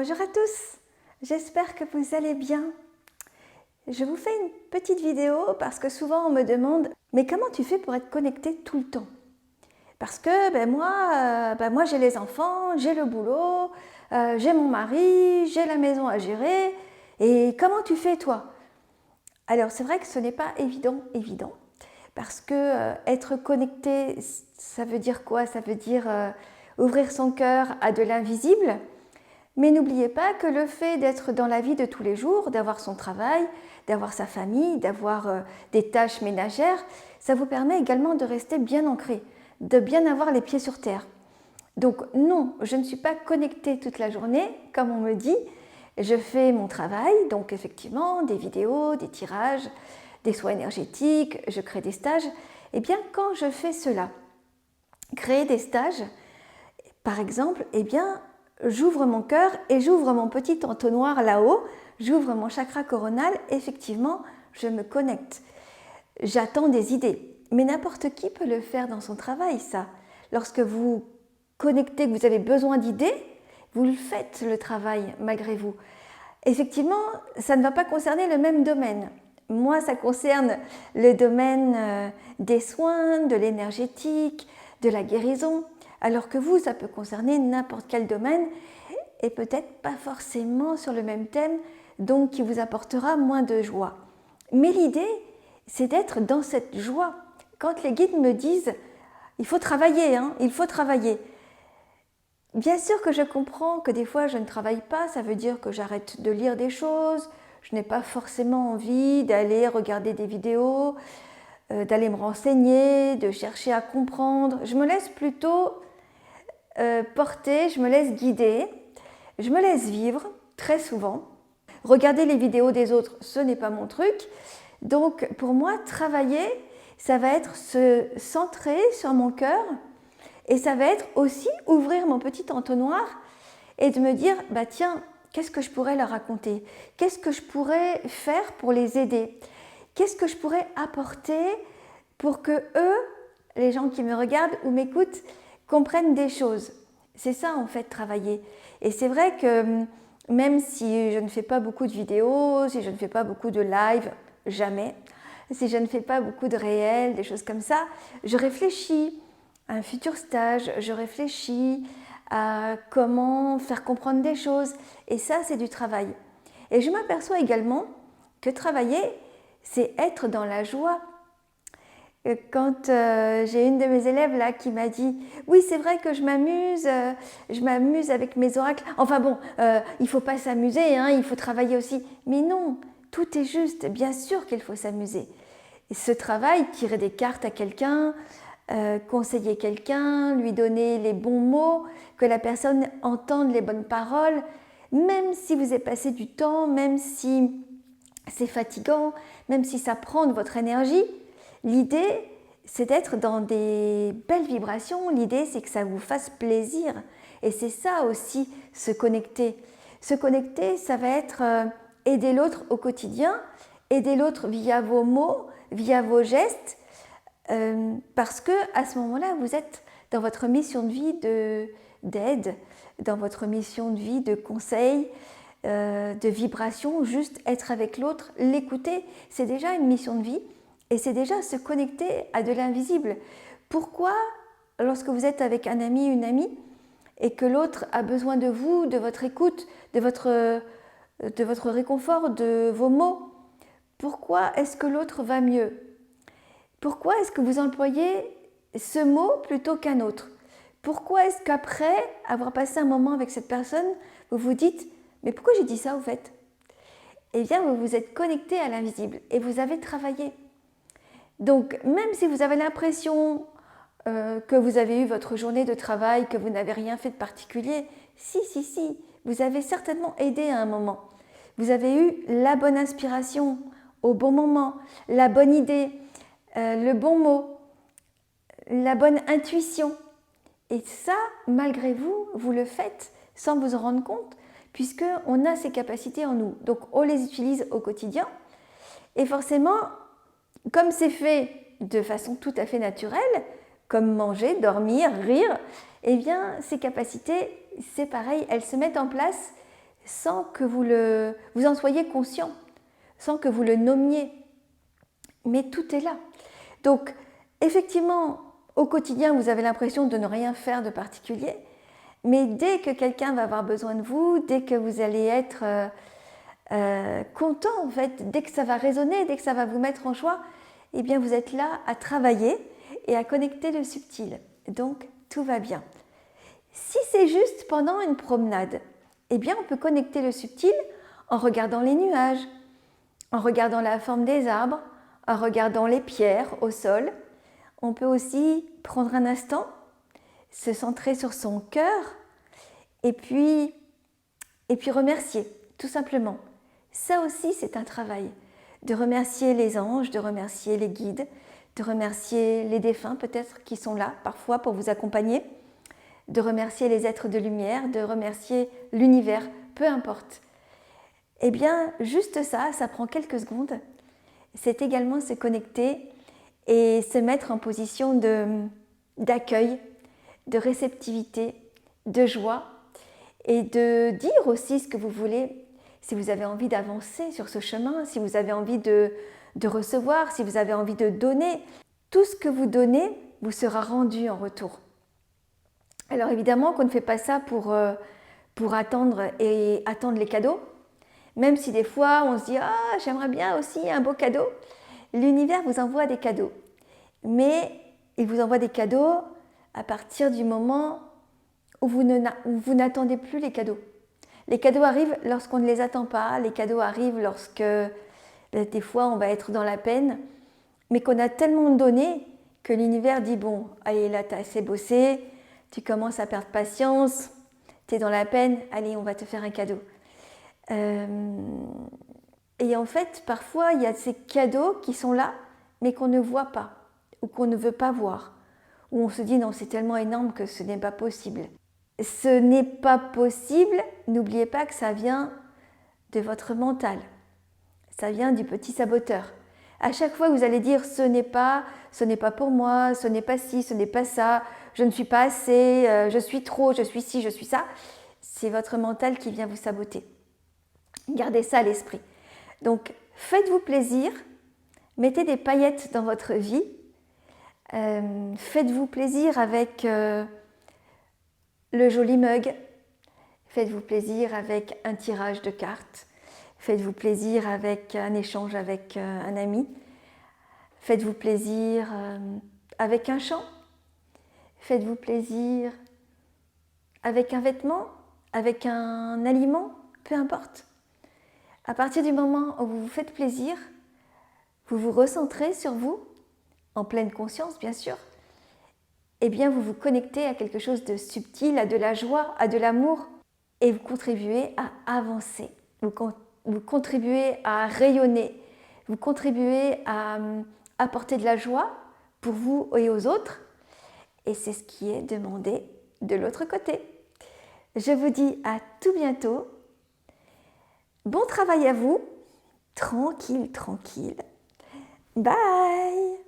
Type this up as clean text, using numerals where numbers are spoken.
Bonjour à tous, j'espère que vous allez bien. Je vous fais une petite vidéo parce que souvent on me demande « Mais comment tu fais pour être connecté tout le temps ?» Parce que moi j'ai les enfants, j'ai le boulot, j'ai mon mari, j'ai la maison à gérer. Et comment tu fais toi? Alors c'est vrai que ce n'est pas évident, parce que être connecté, ça veut dire quoi? Ça veut dire ouvrir son cœur à de l'invisible. Mais n'oubliez pas que le fait d'être dans la vie de tous les jours, d'avoir son travail, d'avoir sa famille, d'avoir des tâches ménagères, ça vous permet également de rester bien ancré, de bien avoir les pieds sur terre. Donc non, je ne suis pas connectée toute la journée, comme on me dit. Je fais mon travail, donc effectivement, des vidéos, des tirages, des soins énergétiques, je crée des stages. Eh bien, quand je fais cela, créer des stages, par exemple, eh bien, j'ouvre mon cœur et j'ouvre mon petit entonnoir là-haut, j'ouvre mon chakra coronal, effectivement, je me connecte. J'attends des idées. Mais n'importe qui peut le faire dans son travail, ça. Lorsque vous connectez, que vous avez besoin d'idées, vous le faites, le travail, malgré vous. Effectivement, ça ne va pas concerner le même domaine. Moi, ça concerne le domaine des soins, de l'énergétique, de la guérison, alors que vous, ça peut concerner n'importe quel domaine et peut-être pas forcément sur le même thème, donc qui vous apportera moins de joie. Mais l'idée, c'est d'être dans cette joie. Quand les guides me disent « il faut travailler, il faut travailler », bien sûr que je comprends que des fois je ne travaille pas, ça veut dire que j'arrête de lire des choses, je n'ai pas forcément envie d'aller regarder des vidéos, d'aller me renseigner, de chercher à comprendre. Je me laisse plutôt porter, je me laisse guider, je me laisse vivre très souvent. Regarder les vidéos des autres, ce n'est pas mon truc. Donc pour moi, travailler, ça va être se centrer sur mon cœur et ça va être aussi ouvrir mon petit entonnoir et de me dire, bah tiens, qu'est-ce que je pourrais leur raconter? Qu'est-ce que je pourrais faire pour les aider? Qu'est-ce que je pourrais apporter pour que eux, les gens qui me regardent ou m'écoutent, comprennent des choses? C'est ça en fait, travailler. Et c'est vrai que même si je ne fais pas beaucoup de vidéos, si je ne fais pas beaucoup de live, jamais, si je ne fais pas beaucoup de réels, des choses comme ça, je réfléchis à un futur stage, je réfléchis à comment faire comprendre des choses. Et ça, c'est du travail. Et je m'aperçois également que travailler, c'est être dans la joie. Quand j'ai une de mes élèves là qui m'a dit « Oui, c'est vrai que je m'amuse avec mes oracles. Enfin bon, il ne faut pas s'amuser, il faut travailler aussi. » Mais non, tout est juste. Bien sûr qu'il faut s'amuser. Ce travail, tirer des cartes à quelqu'un, conseiller quelqu'un, lui donner les bons mots, que la personne entende les bonnes paroles, même si vous avez passé du temps, même si c'est fatigant, même si ça prend de votre énergie, l'idée, c'est d'être dans des belles vibrations. L'idée, c'est que ça vous fasse plaisir. Et c'est ça aussi, se connecter. Se connecter, ça va être aider l'autre au quotidien, aider l'autre via vos mots, via vos gestes, parce que à ce moment-là, vous êtes dans votre mission de vie d'aide, dans votre mission de vie de conseil, de vibration, juste être avec l'autre, l'écouter, c'est déjà une mission de vie et c'est déjà se connecter à de l'invisible. Pourquoi, lorsque vous êtes avec un ami, une amie, et que l'autre a besoin de vous, de votre écoute, de votre réconfort, de vos mots, pourquoi est-ce que l'autre va mieux? Pourquoi est-ce que vous employez ce mot plutôt qu'un autre? Pourquoi est-ce qu'après avoir passé un moment avec cette personne, vous vous dites « Mais pourquoi j'ai dit ça au fait ?» Eh bien, vous vous êtes connecté à l'invisible et vous avez travaillé. Donc, même si vous avez l'impression que vous avez eu votre journée de travail, que vous n'avez rien fait de particulier, si, vous avez certainement aidé à un moment. Vous avez eu la bonne inspiration au bon moment, la bonne idée, le bon mot, la bonne intuition. Et ça, malgré vous, vous le faites sans vous en rendre compte, puisqu'on a ces capacités en nous. Donc, on les utilise au quotidien. Et forcément, comme c'est fait de façon tout à fait naturelle, comme manger, dormir, rire, eh bien, ces capacités, c'est pareil, elles se mettent en place sans que vous en soyez conscient, sans que vous le nommiez. Mais tout est là. Donc, effectivement, au quotidien, vous avez l'impression de ne rien faire de particulier, mais dès que quelqu'un va avoir besoin de vous, dès que vous allez être content, en fait, dès que ça va résonner, dès que ça va vous mettre en joie, eh bien, vous êtes là à travailler et à connecter le subtil. Donc, tout va bien. Si c'est juste pendant une promenade, eh bien, on peut connecter le subtil en regardant les nuages, en regardant la forme des arbres, en regardant les pierres au sol. On peut aussi prendre un instant, se centrer sur son cœur et puis remercier, tout simplement. Ça aussi, c'est un travail. De remercier les anges, de remercier les guides, de remercier les défunts peut-être qui sont là parfois pour vous accompagner, de remercier les êtres de lumière, de remercier l'univers, peu importe. Eh bien, juste ça, ça prend quelques secondes. C'est également se connecter et se mettre en position d'accueil, de réceptivité, de joie et de dire aussi ce que vous voulez. Si vous avez envie d'avancer sur ce chemin, si vous avez envie de recevoir, si vous avez envie de donner, tout ce que vous donnez vous sera rendu en retour. Alors évidemment qu'on ne fait pas ça pour attendre les cadeaux, même si des fois on se dit « Ah, j'aimerais bien aussi un beau cadeau ». L'univers vous envoie des cadeaux, mais il vous envoie des cadeaux à partir du moment où vous n'attendez plus les cadeaux. Les cadeaux arrivent lorsqu'on ne les attend pas, les cadeaux arrivent lorsque des fois on va être dans la peine, mais qu'on a tellement donné que l'univers dit « Bon, allez là, tu as assez bossé, tu commences à perdre patience, tu es dans la peine, allez, on va te faire un cadeau. » Et en fait, parfois, il y a ces cadeaux qui sont là, mais qu'on ne voit pas, ou qu'on ne veut pas voir, où on se dit « Non, c'est tellement énorme que ce n'est pas possible. » Ce n'est pas possible, n'oubliez pas que ça vient de votre mental, ça vient du petit saboteur. À chaque fois que vous allez dire « ce n'est pas pour moi, ce n'est pas ci, ce n'est pas ça, je ne suis pas assez, je suis trop, je suis ci, je suis ça », c'est votre mental qui vient vous saboter. Gardez ça à l'esprit. Donc, faites-vous plaisir, mettez des paillettes dans votre vie, faites-vous plaisir avec le joli mug, faites-vous plaisir avec un tirage de cartes, faites-vous plaisir avec un échange avec un ami, faites-vous plaisir avec un chant, faites-vous plaisir avec un vêtement, avec un aliment, peu importe. À partir du moment où vous vous faites plaisir, vous vous recentrez sur vous, en pleine conscience bien sûr, eh bien vous vous connectez à quelque chose de subtil, à de la joie, à de l'amour, et vous contribuez à avancer, vous contribuez à rayonner, vous contribuez à apporter de la joie pour vous et aux autres, et c'est ce qui est demandé de l'autre côté. Je vous dis à tout bientôt. Bon travail à vous, tranquille, tranquille. Bye!